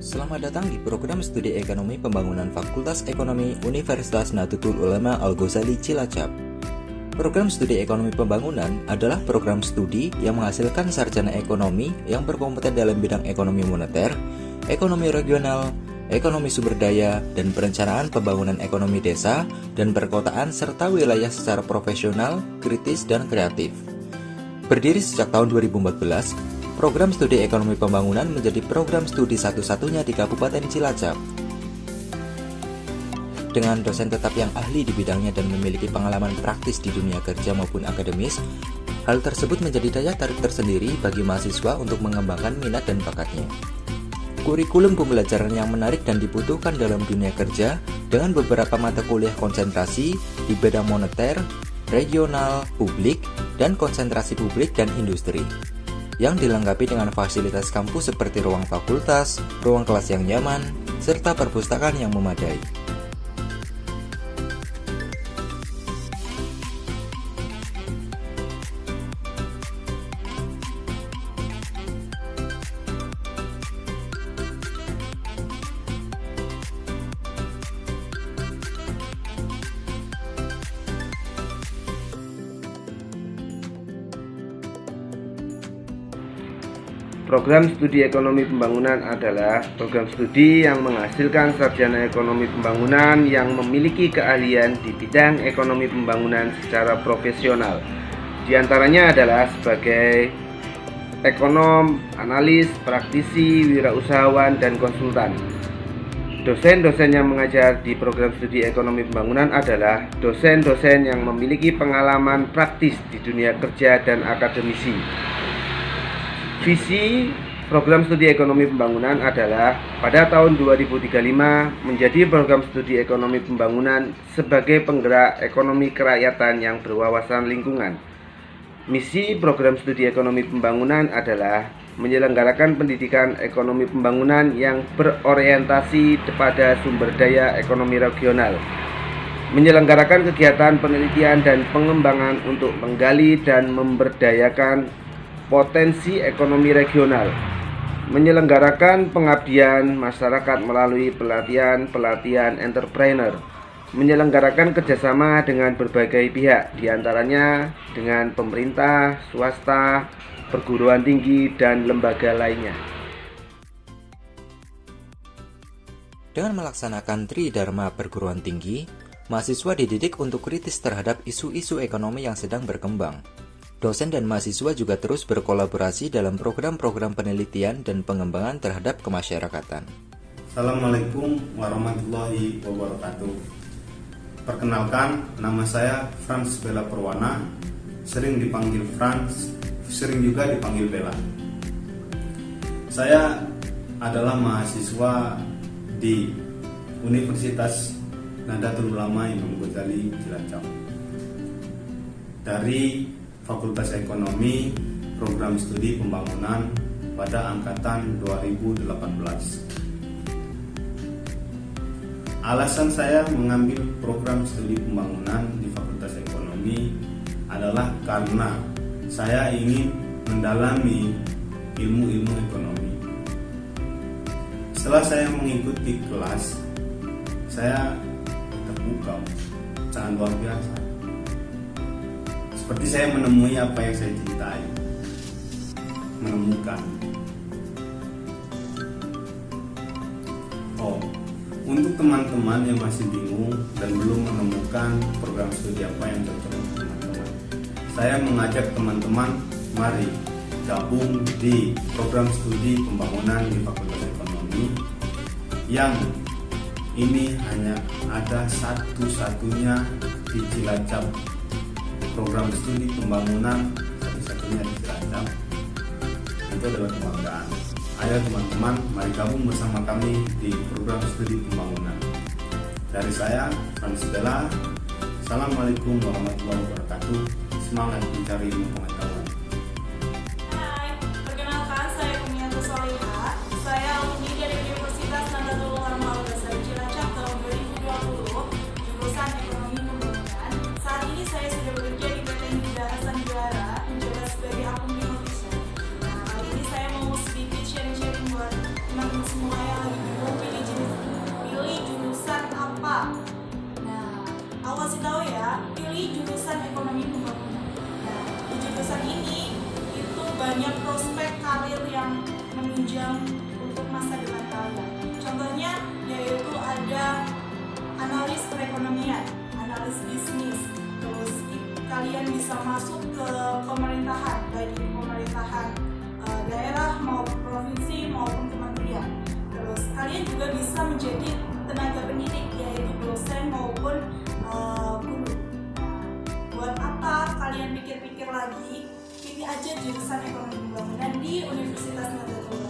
Selamat datang di program studi ekonomi pembangunan Fakultas Ekonomi Universitas Nahdlatul Ulama Al-Ghazali Cilacap. Program studi ekonomi pembangunan adalah program studi yang menghasilkan sarjana ekonomi yang berkompeten dalam bidang ekonomi moneter, ekonomi regional, ekonomi sumber daya, dan perencanaan pembangunan ekonomi desa dan perkotaan serta wilayah secara profesional, kritis, dan kreatif. Berdiri sejak tahun 2014, program studi ekonomi pembangunan menjadi program studi satu-satunya di Kabupaten Cilacap. Dengan dosen tetap yang ahli di bidangnya dan memiliki pengalaman praktis di dunia kerja maupun akademis, hal tersebut menjadi daya tarik tersendiri bagi mahasiswa untuk mengembangkan minat dan bakatnya. Kurikulum pembelajaran yang menarik dan dibutuhkan dalam dunia kerja dengan beberapa mata kuliah konsentrasi di bidang moneter, regional, publik, dan konsentrasi publik dan industri, yang dilengkapi dengan fasilitas kampus seperti ruang fakultas, ruang kelas yang nyaman, serta perpustakaan yang memadai. Program studi ekonomi pembangunan adalah program studi yang menghasilkan sarjana ekonomi pembangunan yang memiliki keahlian di bidang ekonomi pembangunan secara profesional. Di antaranya adalah sebagai ekonom, analis, praktisi, wirausahawan, dan konsultan. Dosen-dosen yang mengajar di program studi ekonomi pembangunan adalah dosen-dosen yang memiliki pengalaman praktis di dunia kerja dan akademisi. Visi program studi ekonomi pembangunan adalah pada tahun 2035 menjadi program studi ekonomi pembangunan sebagai penggerak ekonomi kerakyatan yang berwawasan lingkungan. Misi program studi ekonomi pembangunan adalah menyelenggarakan pendidikan ekonomi pembangunan yang berorientasi kepada sumber daya ekonomi regional, menyelenggarakan kegiatan penelitian dan pengembangan untuk menggali dan memberdayakan potensi ekonomi regional, menyelenggarakan pengabdian masyarakat melalui pelatihan entrepreneur, menyelenggarakan kerjasama dengan berbagai pihak, diantaranya dengan pemerintah, swasta, perguruan tinggi, dan lembaga lainnya. Dengan melaksanakan Tridharma perguruan tinggi, mahasiswa dididik untuk kritis terhadap isu-isu ekonomi yang sedang berkembang. Dosen dan mahasiswa juga terus berkolaborasi dalam program-program penelitian dan pengembangan terhadap kemasyarakatan. Assalamualaikum warahmatullahi wabarakatuh. Perkenalkan, nama saya Frans Bella Perwana, sering dipanggil Frans, sering juga dipanggil Bella. Saya adalah mahasiswa di Universitas Nahdlatul Ulama Imam Ghazali Cilacap dari Fakultas Ekonomi, Program Studi Pembangunan pada angkatan 2018. Alasan saya mengambil program studi pembangunan di Fakultas Ekonomi adalah karena saya ingin mendalami ilmu-ilmu ekonomi. Setelah saya mengikuti kelas, saya terbuka, sangat luar biasa. Seperti saya menemui apa yang saya cintai, menemukan. Untuk teman-teman yang masih bingung dan belum menemukan program studi apa yang cocok untuk teman-teman, saya mengajak teman-teman, mari gabung di program studi pembangunan di Fakultas Ekonomi yang ini hanya ada satu-satunya di Cilacap. Program studi pembangunan satu-satunya di Cilacap. Itu adalah kebanggaan. Ayo teman-teman, mari gabung bersama kami di program studi pembangunan. Dari saya, Frans Bella. Assalamualaikum warahmatullahi wabarakatuh. Semangat mencari ilmu pengetahuan. Hai, perkenalkan saya Kumianto Soliha. Saya alumni dari Universitas Nahdlatul Ulama Al-Ghazali Cilacap tahun 2020, jurusan Ekonomi Pembangunan. Saat ini saya sudah bekerja di PT Nidara Sandiwara, menjabat sebagai akun officer. Nah, kali ini saya mau sedikit sharing-sharing buat teman-teman semua yang menunjang untuk masa depan kalian. Contohnya yaitu ada analis perekonomian, analis bisnis, terus kalian bisa masuk ke pemerintahan, baik di pemerintahan daerah maupun provinsi maupun kementerian. Terus kalian juga bisa menjadi tenaga pendidik, yaitu dosen maupun guru. Buat apa kalian pikir-pikir lagi, pilih aja jurusan ekonomi pembangunan di Universitas Nahdlatul Ulama.